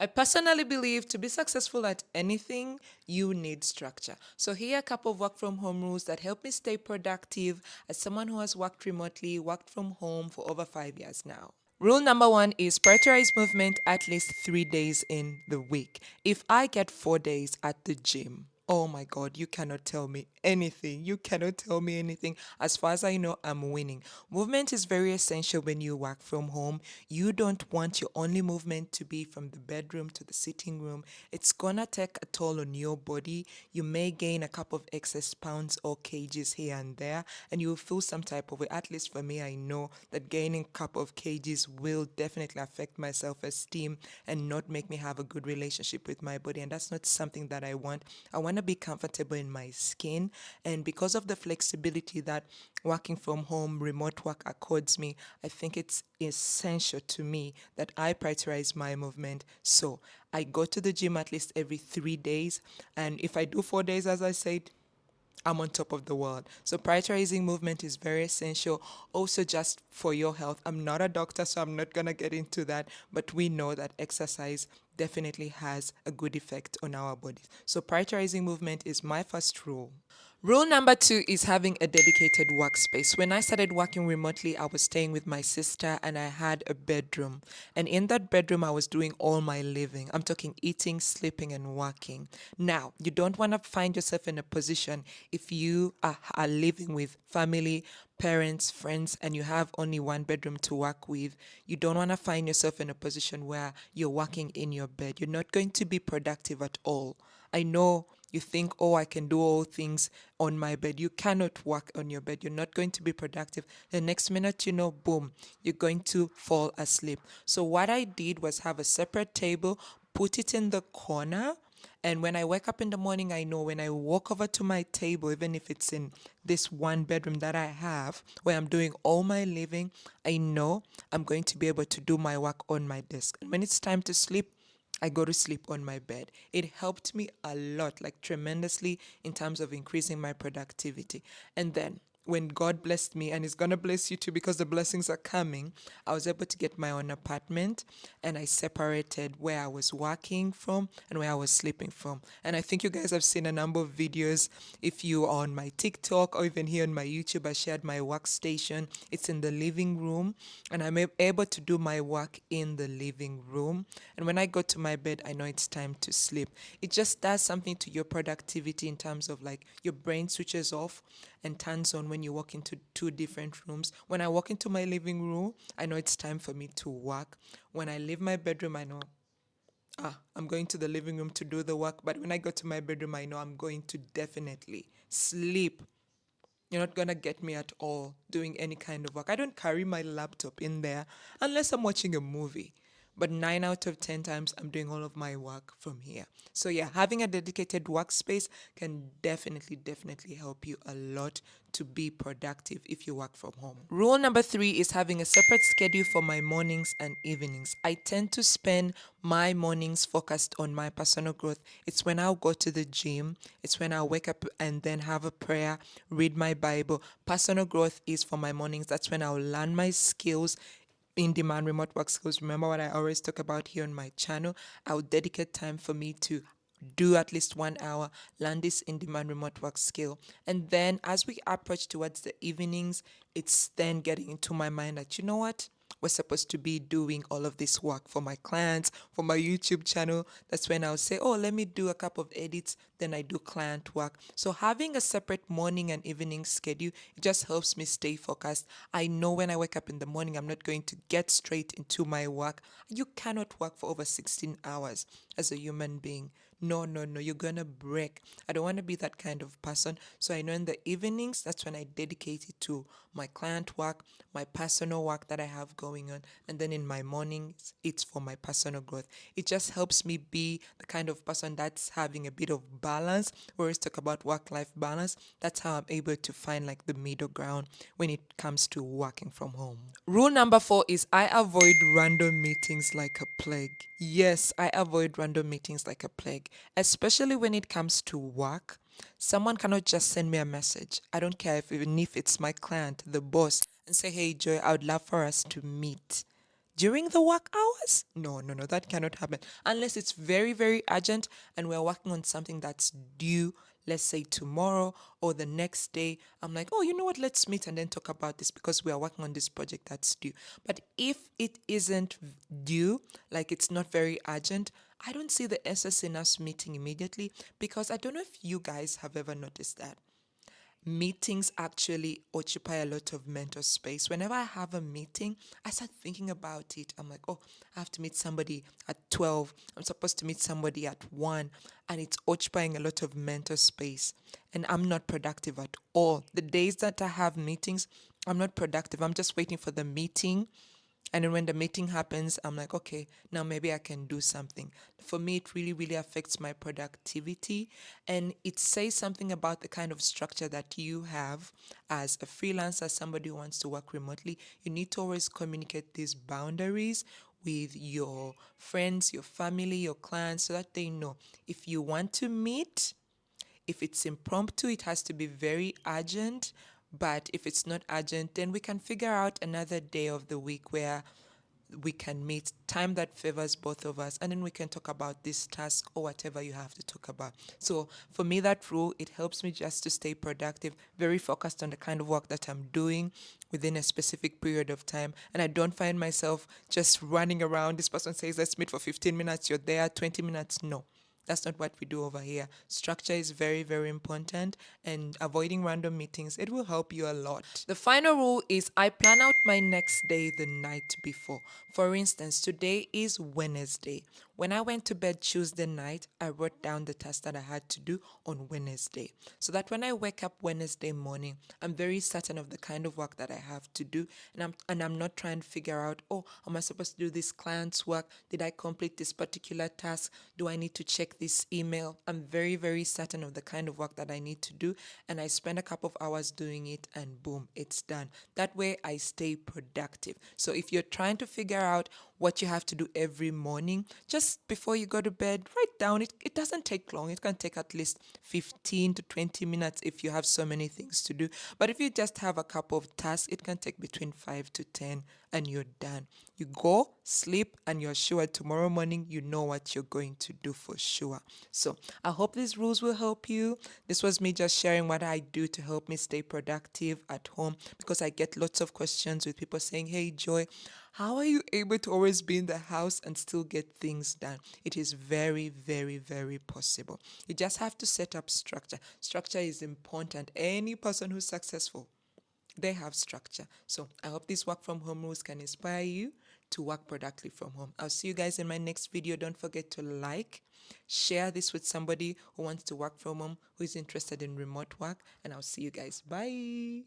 I personally believe to be successful at anything, you need structure. So here are a couple of work from home rules that help me stay productive as someone who has worked remotely, worked from home for over 5 years now. Rule number one is prioritize movement at least 3 days in the week. If I get 4 days at the gym, oh my God, you cannot tell me anything. You cannot tell me anything. As far as I know, I'm winning. Movement is very essential when you work from home. You don't want your only movement to be from the bedroom to the sitting room. It's gonna take a toll on your body. You may gain a couple of excess pounds or kgs here and there, and you will feel some type of way. At least for me, I know that gaining a couple of kgs will definitely affect my self-esteem and not make me have a good relationship with my body. And that's not something that I want. I want to be comfortable in my skin. And because of the flexibility that working from home, remote work accords me, I think it's essential to me that I prioritize my movement. So I go to the gym at least every 3 days. And if I do 4 days, as I said, I'm on top of the world. So prioritizing movement is very essential. Also, just for your health. I'm not a doctor, so I'm not gonna get into that. But we know that exercise definitely has a good effect on our bodies. So prioritizing movement is my first rule. Rule number two is having a dedicated workspace. When I started working remotely, I was staying with my sister and I had a bedroom. And in that bedroom, I was doing all my living. I'm talking eating, sleeping, and working. Now, you don't want to find yourself in a position if you are living with family, parents, friends, and you have only one bedroom to work with. You don't want to find yourself in a position where you're working in your bed. You're not going to be productive at all. I know you think, oh, I can do all things on my bed. You cannot work on your bed. You're not going to be productive. The next minute, boom, you're going to fall asleep. So, what I did was have a separate table, put it in the corner. And when I wake up in the morning, I know when I walk over to my table, even if it's in this one bedroom that I have where I'm doing all my living, I know I'm going to be able to do my work on my desk. And when it's time to sleep, I go to sleep on my bed. It helped me a lot, like tremendously, in terms of increasing my productivity. And then when God blessed me, and He's gonna bless you too because the blessings are coming, I was able to get my own apartment and I separated where I was working from and where I was sleeping from. And I think you guys have seen a number of videos. If you are on my TikTok or even here on my YouTube, I shared my workstation. It's in the living room, and I'm able to do my work in the living room. And when I go to my bed, I know it's time to sleep. It just does something to your productivity in terms of like your brain switches off and turns on when you walk into two different rooms. When I walk into my living room, I know it's time for me to work. When I leave my bedroom, I know I'm going to the living room to do the work. But when I go to my bedroom, I know I'm going to definitely sleep. You're not gonna get me at all doing any kind of work. I don't carry my laptop in there unless I'm watching a movie. But 9 out of 10 times, I'm doing all of my work from here. So, yeah, having a dedicated workspace can definitely help you a lot to be productive if you work from home. Rule number three is having a separate schedule for my mornings and evenings. I tend to spend my mornings focused on my personal growth. It's when I'll go to the gym, it's when I'll wake up and then have a prayer, read my Bible. Personal growth is for my mornings. That's when I'll learn my skills, in demand remote work skills. Remember what I always talk about here on my channel. I will dedicate time for me to do at least 1 hour, learn this in demand remote work skill. And then as we approach towards the evenings, it's then getting into my mind that, you know what? We're supposed to be doing all of this work for my clients, for my YouTube channel. That's when I'll say, oh, let me do a couple of edits, then I do client work. So having a separate morning and evening schedule, it just helps me stay focused. I know when I wake up in the morning, I'm not going to get straight into my work. You cannot work for over 16 hours as a human being. No, no, no, you're gonna break. I don't want to be that kind of person. So I know in the evenings, that's when I dedicate it to my client work, my personal work that I have going on. And then in my mornings, it's for my personal growth. It just helps me be the kind of person that's having a bit of balance. We always talk about work-life balance. That's how I'm able to find like the middle ground when it comes to working from home. Rule number four is I avoid random meetings like a plague. Yes, I avoid random meetings like a plague, especially when it comes to work. Someone cannot just send me a message. I don't care if even if it's my client, the boss, and say, hey Joy, I would love for us to meet. during the work hours? No, no, no, that cannot happen. Unless it's very, very urgent and we're working on something that's due, let's say tomorrow or the next day. I'm like, oh, you know what? Let's meet and then talk about this because we are working on this project that's due. But if it isn't due, like it's not very urgent, I don't see the essence in us meeting immediately because I don't know if you guys have ever noticed that meetings actually occupy a lot of mental space. Whenever I have a meeting, I start thinking about it. I'm like, oh, I have to meet somebody at 12. I'm supposed to meet somebody at 1. And it's occupying a lot of mental space. And I'm not productive at all. The days that I have meetings, I'm not productive. I'm just waiting for the meeting, and then when the meeting happens, I'm like, okay, now maybe I can do something. For me, it really, really affects my productivity. And it says something about the kind of structure that you have as a freelancer, somebody who wants to work remotely. You need to always communicate these boundaries with your friends, your family, your clients, so that they know if you want to meet, if it's impromptu, it has to be very urgent. But if it's not urgent, then we can figure out another day of the week where we can meet, time that favors both of us, and then we can talk about this task or whatever you have to talk about. So for me, that rule, it helps me just to stay productive, very focused on the kind of work that I'm doing within a specific period of time. And I don't find myself just running around. This person says, let's meet for 15 minutes, you're there, 20 minutes. No, that's not what we do over here. Structure is very, very important, and avoiding random meetings, it will help you a lot. The final rule is I plan out my next day the night before. For instance, today is Wednesday. When I went to bed Tuesday night, I wrote down the tasks that I had to do on Wednesday, so that when I wake up Wednesday morning, I'm very certain of the kind of work that I have to do, and I'm not trying to figure out, oh, am I supposed to do this client's work? Did I complete this particular task? Do I need to check this email? I'm very, very certain of the kind of work that I need to do, and I spend a couple of hours doing it, and boom, it's done. That way I stay productive. So if you're trying to figure out what you have to do every morning, just before you go to bed, write down. It doesn't take long. It can take at least 15 to 20 minutes if you have so many things to do. But if you just have a couple of tasks, it can take between 5 to 10 and you're done. You go, sleep, and you're sure tomorrow morning you know what you're going to do for sure. So I hope these rules will help you. This was me just sharing what I do to help me stay productive at home, because I get lots of questions with people saying, hey, Joy, how are you able to always be in the house and still get things done? It is very, very, very possible. You just have to set up structure. Structure is important. Any person who's successful, they have structure. So I hope these work from home rules can inspire you to work productively from home. I'll see you guys in my next video. Don't forget to like, share this with somebody who wants to work from home, who is interested in remote work, and I'll see you guys. Bye.